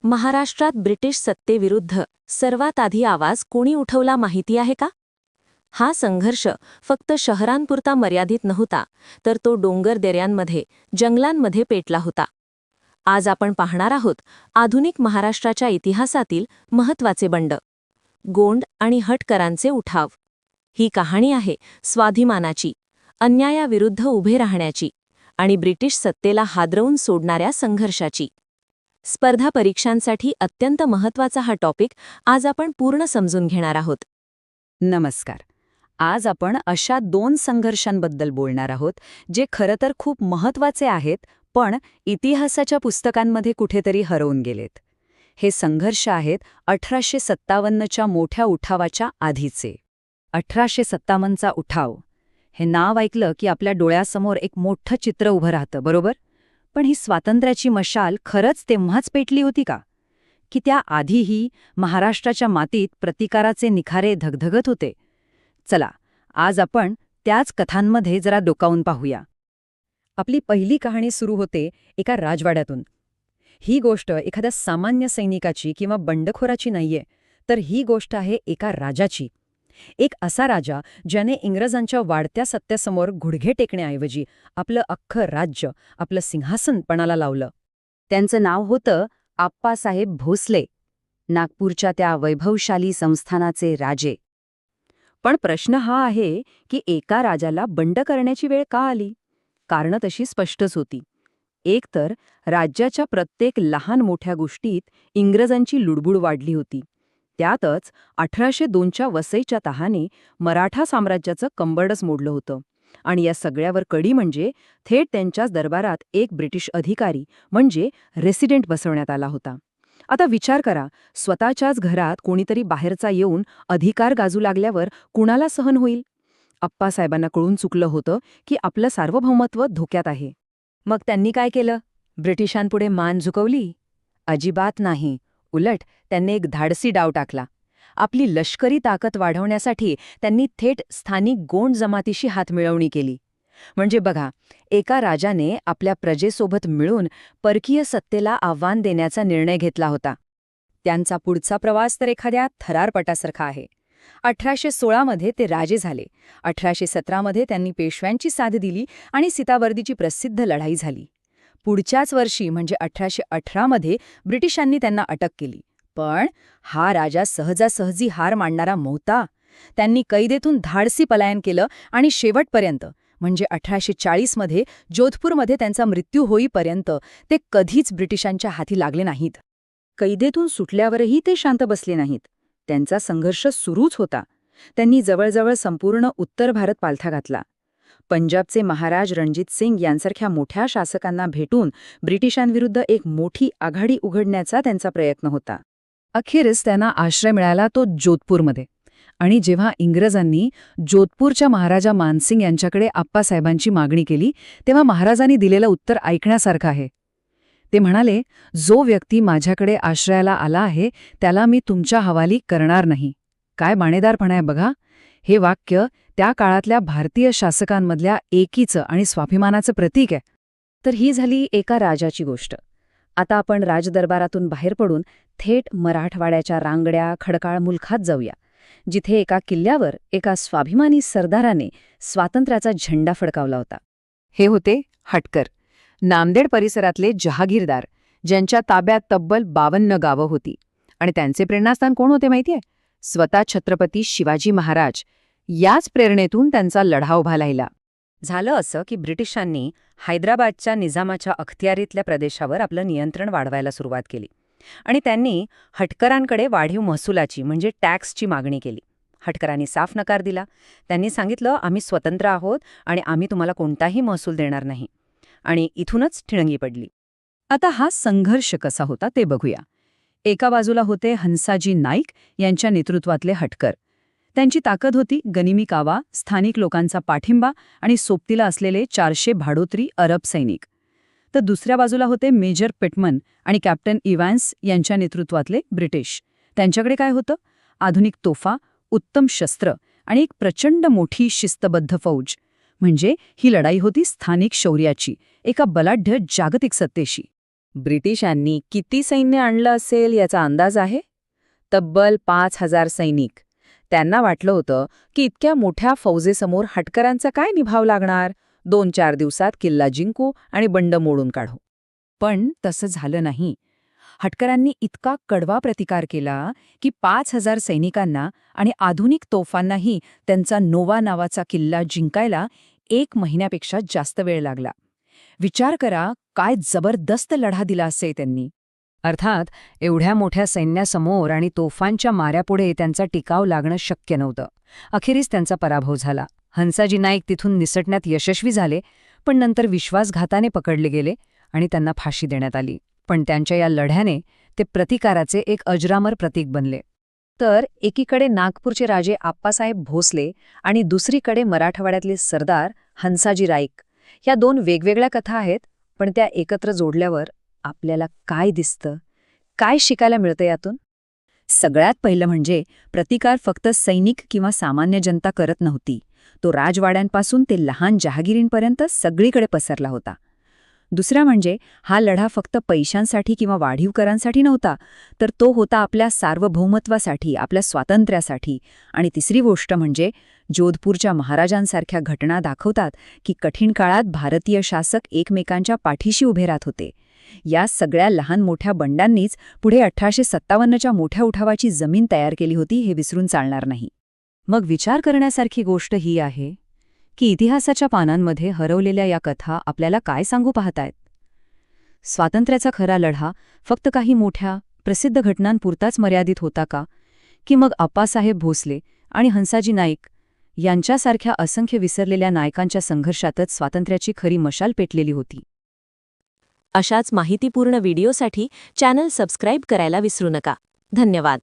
महाराष्ट्रात ब्रिटिश सत्तेविरुद्ध सर्वात आधी आवाज कोणी उठवला माहिती आहे का? हा संघर्ष फक्त शहरांपुरता मर्यादित नव्हता, तर तो डोंगर दऱ्यांमध्ये, जंगलांमध्ये पेटला होता. आज आपण पाहणार आहोत आधुनिक महाराष्ट्राच्या इतिहासातील महत्त्वाचे बंड, गोंड आणि हटकरांचे उठाव. ही कहाणी आहे स्वाभिमानाची, अन्यायाविरुद्ध उभे राहण्याची आणि ब्रिटिश सत्तेला हादरवून सोडणाऱ्या संघर्षाची. स्पर्धा परीक्षांसाठी अत्यंत महत्त्वाचा हा टॉपिक आज आपण पूर्ण समजून घेणार आहोत. नमस्कार. आज आपण अशा दोन संघर्षांबद्दल बोलणार आहोत जे खरं तर खूप महत्त्वाचे आहेत, पण इतिहासाच्या पुस्तकांमध्ये कुठेतरी हरवून गेलेत. हे संघर्ष आहेत 1857च्या मोठ्या उठावाच्या आधीचे. 1857चा उठाव हे नाव ऐकलं की आपल्या डोळ्यासमोर एक मोठं चित्र उभं राहतं, बरोबर? पण ही स्वातंत्र्याची मशाल खरंच तेव्हाच पेटली होती का? की त्या आधीही महाराष्ट्राच्या मातीत प्रतिकाराचे निखारे धगधगत होते? चला, आज आपण त्याच कथांमध्ये जरा डोकावून पाहूया. आपली पहिली कहाणी सुरू होते एका राजवाड्यातून. ही गोष्ट एखाद्या सामान्य सैनिकाची किंवा बंडखोराची नाहीये, तर ही गोष्ट आहे एका राजाची. एक असा राजा ज्याने इंग्रजांच्या वाढत्या सत्तेसमोर गुडघे टेकण्याऐवजी आपलं अख्खं राज्य, आपलं सिंहासन पणाला लावलं. त्यांचं नाव होतं आप्पासाहेब भोसले, नागपूरच्या त्या वैभवशाली संस्थानाचे राजे. पण प्रश्न हा आहे की एका राजाला बंड करण्याची वेळ का आली? कारणं तशी स्पष्टच होती. एक तर राज्याच्या प्रत्येक लहान मोठ्या गोष्टीत इंग्रजांची लुडबुड वाढली होती. त्यातच 1802च्या वसईच्या तहाने मराठा साम्राज्याचं कंबरडच मोडलं होतं. आणि या सगळ्यावर कडी म्हणजे थेट त्यांच्याच दरबारात एक ब्रिटिश अधिकारी म्हणजे रेसिडेंट बसवण्यात आला होता. आता विचार करा, स्वतःच्याच घरात कोणीतरी बाहेरचा येऊन अधिकार गाजू लागल्यावर कुणाला सहन होईल? आप्पासाहेबांना कळून चुकलं होतं की आपलं सार्वभौमत्व धोक्यात आहे. मग त्यांनी काय केलं? ब्रिटिशांपुढे मान झुकवली? अजिबात नाही. उलट त्यांनी एक धाडसी डाव टाकला. आपली लष्करी ताकद वाढवण्यासाठी त्यांनी थेट स्थानिक गोंड जमातीशी हातमिळवणी केली. म्हणजे बघा, एका राजाने आपल्या प्रजेसोबत मिळून परकीय सत्तेला आव्हान देण्याचा निर्णय घेतला होता. त्यांचा पुढचा प्रवास तर एखाद्या थरारपटासारखा आहे. 1816मध्ये ते राजे झाले. 1817मध्ये त्यांनी पेशव्यांची साथ दिली आणि सीताबर्दीची प्रसिद्ध लढाई झाली. पुढच्याच वर्षी म्हणजे 1818मध्ये ब्रिटिशांनी त्यांना अटक केली. पण हा राजा सहजासहजी हार मानणारा नव्हता. त्यांनी कैदेतून धाडसी पलायन केलं आणि शेवटपर्यंत म्हणजे 1840मध्ये जोधपूरमध्ये त्यांचा मृत्यू होईपर्यंत ते कधीच ब्रिटिशांच्या हाती लागले नाहीत. कैदेतून सुटल्यावरही ते शांत बसले नाहीत. त्यांचा संघर्ष सुरूच होता. त्यांनी जवळजवळ संपूर्ण उत्तर भारत पालथा घातला. पंजाबचे महाराज रणजित सिंग यांसारख्या मोठ्या शासकांना भेटून ब्रिटिशांविरुद्ध एक मोठी आघाडी उघडण्याचा त्यांचा प्रयत्न होता. अखेरीस त्यांना आश्रय मिळाला तो जोधपूरमध्ये. आणि जेव्हा इंग्रजांनी जोधपूरच्या महाराजा मानसिंग यांच्याकडे आप्पासाहेबांची मागणी केली, तेव्हा महाराजांनी दिलेलं उत्तर ऐकण्यासारखं आहे. ते म्हणाले, जो व्यक्ती माझ्याकडे आश्रयाला आला आहे त्याला मी तुमच्या हवाली करणार नाही. काय बाणेदारपणा आहे बघा. हे वाक्य त्या काळातल्या भारतीय शासकांमधल्या एकीचं आणि स्वाभिमानाचं प्रतीक आहे. तर ही झाली एका राजाची गोष्ट. आता आपण राजदरबारातून बाहेर पडून थेट मराठवाड्याच्या रांगड्या खडकाळ मुलखात जाऊया, जिथे एका किल्ल्यावर एका स्वाभिमानी सरदाराने स्वातंत्र्याचा झेंडा फडकावला होता. हे होते हटकर, नांदेड परिसरातले जहागीरदार, ज्यांच्या ताब्यात तब्बल 52 गावं होती. आणि त्यांचे प्रेरणास्थान कोण होते माहितीये? स्वतः छत्रपती शिवाजी महाराज. याच प्रेरणेतून त्यांचा लढा उभा राहिला. झालं असं की ब्रिटिशांनी हैदराबादच्या निजामाच्या अखत्यारीतल्या प्रदेशावर आपलं नियंत्रण वाढवायला सुरुवात केली आणि त्यांनी हटकरांकडे वाढीव महसुलाची म्हणजे टॅक्सची मागणी केली. हटकरांनी साफ नकार दिला. त्यांनी सांगितलं, आम्ही स्वतंत्र आहोत आणि आम्ही तुम्हाला कोणताही महसूल देणार नाही. आणि इथूनच ठिणगी पडली. आता हा संघर्ष कसा होता ते बघूया. एका बाजूला होते हंसाजी नाईक यांच्या नेतृत्वातले हटकर. त्यांची ताकद होती गनिमी कावा, स्थानिक लोकांचा पाठिंबा आणि सोबतीला असलेले 400 भाडोत्री अरब सैनिक. तर दुसऱ्या बाजूला होते मेजर पिटमन आणि कॅप्टन इव्हान्स यांच्या नेतृत्वातले ब्रिटिश. त्यांच्याकडे काय होतं? आधुनिक तोफा, उत्तम शस्त्र आणि एक प्रचंड मोठी शिस्तबद्ध फौज. म्हणजे ही लढाई होती स्थानिक शौर्याची, एका बलाढ्य जागतिक सत्तेशी. ब्रिटिशांनी किती सैन्य आणलं असेल याचा अंदाज आहे? तब्बल 5,000 सैनिक. त्यांना वाटलं होतं की इतक्या मोठ्या फौजेसमोर हटकरांचा काय निभाव लागणार, 2-4 दिवसात किल्ला जिंकू आणि बंड मोडून काढू. पण तसं झालं नाही. हटकरांनी इतका कडवा प्रतिकार केला की 5,000 सैनिकांना आणि आधुनिक तोफांनाही त्यांचा नोवा नावाचा किल्ला जिंकायला 1 महिन्यापेक्षा जास्त वेळ लागला. विचार करा, काय जबरदस्त लढा दिला असे त्यांनी. अर्थात एवढ्या मोठ्या सैन्यासमोर आणि तोफांच्या माऱ्यापुढे त्यांचा टिकाव लागणं शक्य नव्हतं. अखेरीस त्यांचा पराभव झाला. हंसाजी नाईक तिथून निसटण्यात यशस्वी झाले, पण नंतर विश्वासघाताने पकडले गेले आणि त्यांना फाशी देण्यात आली. पण त्यांच्या या लढ्याने ते प्रतिकाराचे एक अजरामर प्रतीक बनले. तर एकीकडे नागपूरचे राजे आप्पासाहेब भोसले आणि दुसरीकडे मराठवाड्यातले सरदार हंसाजी नाईक. ह्या 2 वेगवेगळ्या कथा आहेत, पण त्या एकत्र जोडल्यावर आपल्याला काय दिसतं, काय शिकायला मिळतं यातून? सगळ्यात पहिलं म्हणजे प्रतिकार फक्त सैनिक किंवा सामान्य जनता करत नव्हती. तो राजवाड्यांपासून ते लहान जहागिरींपर्यंत सगळीकडे पसरला होता. दुसरा म्हणजे हा लढा फक्त पैशांसाठी किंवा वाढीवकरांसाठी नव्हता, तर तो होता आपल्या सार्वभौमत्वासाठी, आपल्या स्वातंत्र्यासाठी. आणि तिसरी गोष्ट म्हणजे जोधपूरच्या महाराजांसारख्या घटना दाखवतात की कठीण काळात भारतीय शासक एकमेकांच्या पाठीशी उभे राहत होते. या सगळ्या लहान मोठ्या बंडांनीच पुढे 1857च्या मोठ्या उठावाची जमीन तयार केली होती, हे विसरून चालणार नाही. मग विचार करण्यासारखी गोष्ट ही आहे की इतिहासाच्या पानांमध्ये हरवलेल्या या कथा आपल्याला काय सांगू पाहतायत? स्वातंत्र्याचा खरा लढा फक्त काही मोठ्या प्रसिद्ध घटनांपुरताच मर्यादित होता का? की मग आप्पासाहेब भोसले आणि हंसाजी नाईक यांच्यासारख्या असंख्य विसरलेल्या नायकांच्या संघर्षातच स्वातंत्र्याची खरी मशाल पेटलेली होती? अशाच माहितीपूर्ण व्हिडिओसाठी चॅनल सबस्क्राईब करायला विसरू नका. धन्यवाद.